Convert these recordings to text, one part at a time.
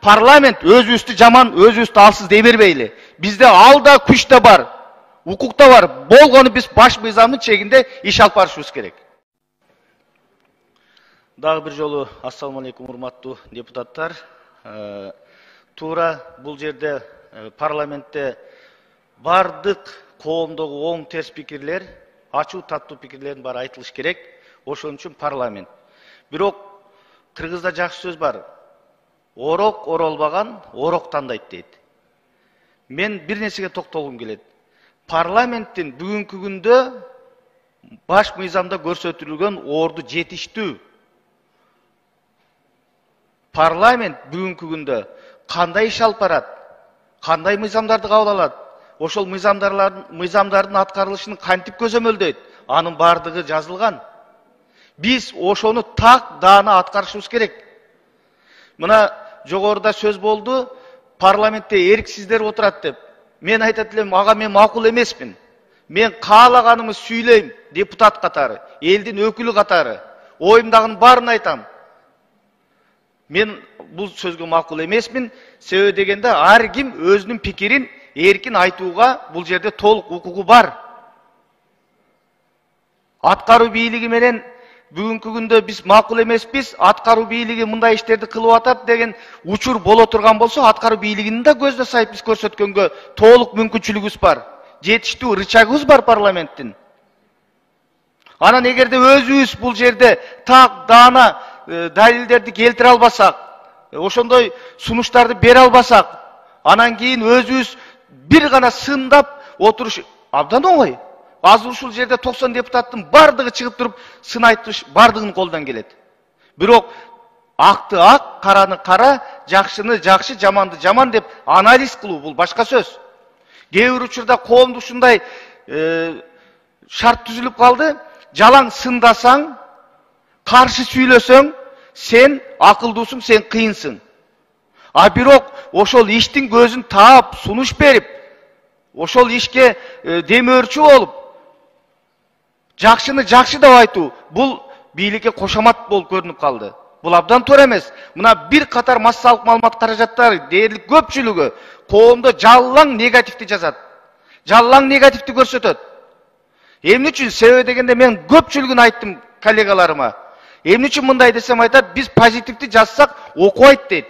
Parlament өзүбүздү жаман, өзүбүздү алсыз дей бербейли. Бизде алда күч да бар, укук да бар. Болгону биз баш мыйзамдын чегинде иш алып барышыбыз керек. Дагы бир жолу ассаламу алейкум урматтуу депутаттар. Туура бул жерде парламентте бардык коомдогу оң терс пикирлер, ачуу таттуу пикирлердин баары айтылыш керек. Ошон үчүн парламент. Бирок кыргызда жакшы сөз бар. Орок оролбаган орок тандайт дейт. Мен бир нерсеге токтолгум келет. Парламенттин бүгүнкү күндө баш мыйзамда көрсөтүлгөн орду жетиштүү. Парламент бүгүнкү күндө кандай иш алып барат, кандай мыйзамдарды кабыл алат, ошол мыйзамдардын аткарылышын кантип көзөмөлдөйт, анын бардыгы жазылган. Биз ошону так даана аткарышыбыз керек. Мына жогоруда сөз болду, парламентте эрксиздер отурат деп. Мен айтат элем, ага мен макул эмесмин. Мен каалаганымды сүйлөйм, депутат катары, элдин өкүлү катары, оюмдагынын баарын айтам. Мен бул сөзгө макул эмесмин. Себеби дегенде ар ким өзүнүн пикирин эркин айтууга бул жерде толук укугу бар. Аткаруу бийлиги менен бүгүнкү күндө биз макул эмеспиз, аткаруу бийлиги мындай иштерди кылып атат деген учур боло турган болсо, аткаруу бийлигинин да көзүнө сайып биз көрсөткөнгө толук мүмкүнчүлүгүбүз бар. Жетиштүү рычагыбыз бар парламенттин. Анан эгерде өзүбүз бул жерде так даана далилдерди келтире албасак, ошондой сунуштарды бере албасак, анан кийин өзүбүз бир гана сындап отуруш абдан оңой. Азыр ушул жерде 90 депутаттын бардыгы чыгып туруп сын айтыш бардыгын колдон келет. Бирок акты ак, караны кара, жакшыны жакшы, жаманды жаман деп анализ кылуу бул башка сөз. Кээ бир учурда коомдо ушундай шарт түзүлүп калды. Жалаң сындасаң, каршы сүйлөсөң, сен акылдуусуң, сен кыйынсың. А бирок ошол иштин көзүн таап, сунуш берип, ошол ишке демөөрчү болуп, жакшыны жакшы деп айтуу, бул бийликке кошомат болуп көрүнүп калды. Бул абдан туура эмес. Мына бир катар массалык маалымат каражаттары дээрлик көпчүлүгү коомдо жалаң негативди жазат. Жалаң негативди көрсөтөт. Эмне үчүн? Себеби дегенде мен көпчүлүгүн айттым коллегаларыма. Эмне үчүн мындай десем айтат, биз позитивди жазсак окубайт дейт.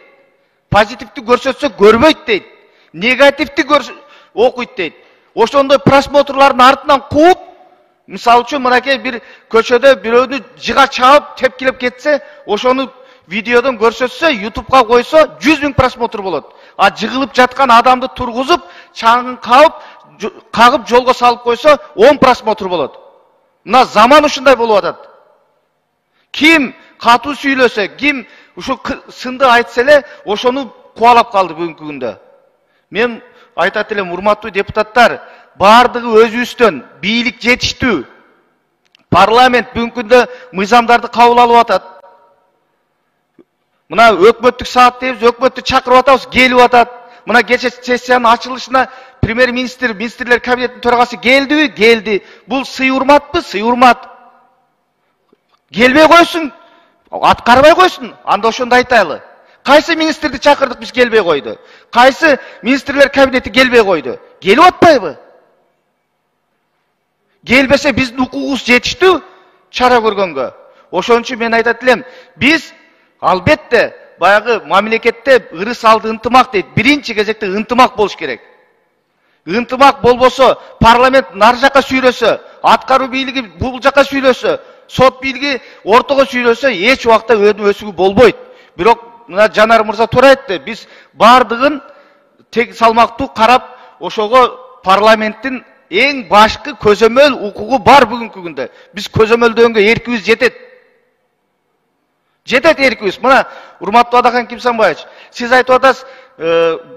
Позитивди көрсөтсөк көрбөйт дейт. Негативди окуйт дейт. Ошондой просмотрлардын артынан кууп, мисалы үчүн мынакей бир көчөдө бирөөнү жыга чаап тепкилеп кетсе, ошону видеодон көрсөтсө, YouTube'га койсо 100 000 просмотр болот. А жыгылып жаткан адамды тургузуп, чаңын кагып жолго салып койсо 10 просмотр болот. Мына заман ушундай болуп атат. Ким катуу сүйлөсө, ким ушу сынды айтса эле, ошону кубалап калды бүгүнкү күндө. Мен айтат элем, урматтуу депутаттар, бардыгы өзүбүздөн, бийлик жетиштүү. Парламент бүгүнкү күндө мыйзамдарды кабыл алып атат. Мына өкмөттүк саат дейбиз, өкмөттү чакырып атабыз, келип атат. Мына кече сессиянын ачылышына премьер-министр, министрлер кабинетинин төрагасы келдиби? Келди. Бул сый урматпы? Сый урмат. Келбей койсун, аткарбай койсун, анда ошондо айтайлы. Кайсы министрди чакырдык, биз келбей койду? Кайсы министрлер кабинети келбей койду? Келип атпайбы? Келбесе биздин укугубуз жетиштүү чара көргөнгө. Ошон үчүн мен айтат элем, биз албетте баягы мамлекетте ырыс алды ынтымак дейт. Биринчи кезекте ынтымак болуш керек. Ынтымак болбосо, парламент нар жака сүйлөсө, аткаруу бийлиги бул жака сүйлөсө, сот бийлиги ортого сүйлөсө, эч убакта өнү өсүгү болбойт. Бирок мына Жанар мырза туура айтты. Биз бардыгын тең салмактуу карап, ошого парламенттин эң башкы көзөмөл укугу бар бүгүнкү күндө. Биз көзөмөлдөнгө эркибиз жетет. Жетет эркибиз. Мына урматтуу Адахан Кимсанбаевич, сиз айтып атасыз,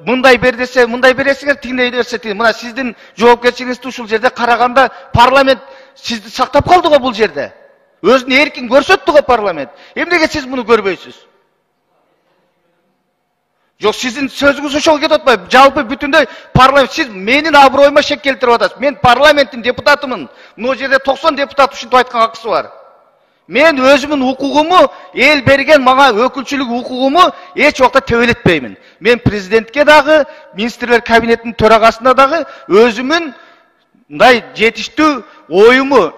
мындай бер десе, мындай бересиңер, тигиндей берсе, тигиндей. Мына сиздин жоопкерчилигиңизди ушул жерде караганда, парламент сизди сактап калды го бул жерде. Өзүн эркин көрсөттү го парламент. Эмнеге сиз муну көрбөйсүз? Жок, сиздин сөзүңүз ошого кетип атпайбы? Жалпы бүтүндөй парламент, сиз менин аброюма шек келтирип атасыз. Мен парламенттин депутатымын. Мына жерде 90 депутат ушинтип айткан акысы бар. Men özümün hukugumu, el bergen mağa ökülçülük hukugumu hiç vaqta töweletpeymin. Men prezidentke dagı, ministrler kabinetinin töragasına dagı özümün mындай жетиштүү oyumu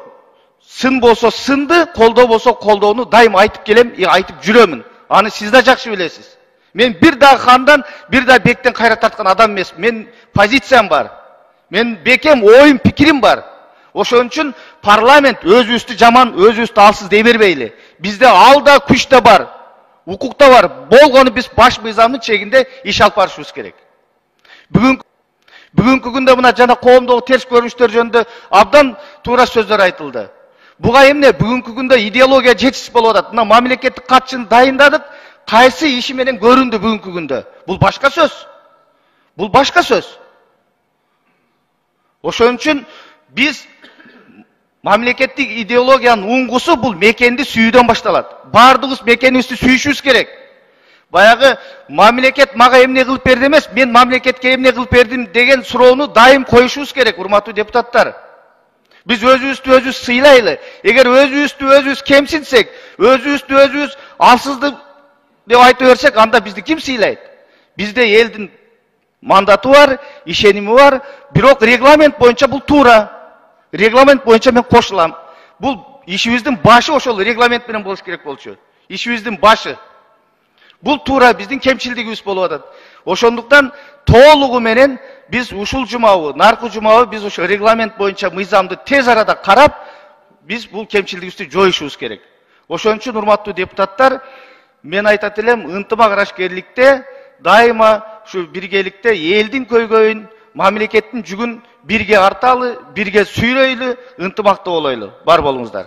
sın bolsa sındı, koldo bolsa koldoonu daim aytıp kelem, aytıp жүрөмүn. Аны siz de jakşı bilesiz. Men bir daha xandan, bir daha bekten kayra tartkan adam emas. Men pozitsiyam var. Men bekem oyum, pikirim var. Oşon üçün parlament özüstü jaman, özüstü alsız dey berбейли. Bizde al da күч de var. Hukuk da var. Болгону biz baş mыйзамдын чегинде iş alып barышыбыз керек. Бүгүнкү күндө мына жана коомдогу терс көрүнүштөр жөнүндө абдан туура сөздөр айтылды. Буга эмне бүгүнкү күндө идеология жетишсиз болуп атат. Мына мамлекеттик катчыны дайындадык, кайсы иши менен көрүндү бүгүнкү күндө. Бул башка сөз. Бул башка сөз. Ошон үчүн биз мамлекеттик идеологиянын уңгусу бул мекенди сүйүүдөн башталат. Бардыгыбыз мекенибизди сүйүшүбүз керек. Баягы мамлекет мага эмне кылып берди эмес, мен мамлекетке эмне кылып бердим деген суроону дайым коюшубуз керек, урматтуу депутаттар. Biz özüstü özüz sıylaylı. Eğer özüstü özüz kemsinsek, özüstü özüz alsızdı diye aytı versek, anda bizde kim sıylaydı? Bizde eldin mandatı var, işenimi var. Birok reglament boyunca bu tuğra. Reglament boyunca ben koşulam. Bu işimizin başı oşol reglament bilen boluş gerek bolçu. İşimizin başı. Bu tuğra bizden kemçildigimiz bolup atat. Oşonduktan toğuluğu menen biz ушул жумабы, наркы жумабы biz ошо регламент боюнча мыйзамды тез арада карап, biz бул кемчилдигибизди жоюшубуз керек. Ошон үчүн урматтуу депутаттар, мен айтат элем, ынтымак арашкерликте дайыма ушу биргеликте элдин көйгөйүн, мамлекеттин жүгүн бирге арталы, бирге сүйрөйлү, ынтымакта болойлу. Бар болуңуздар.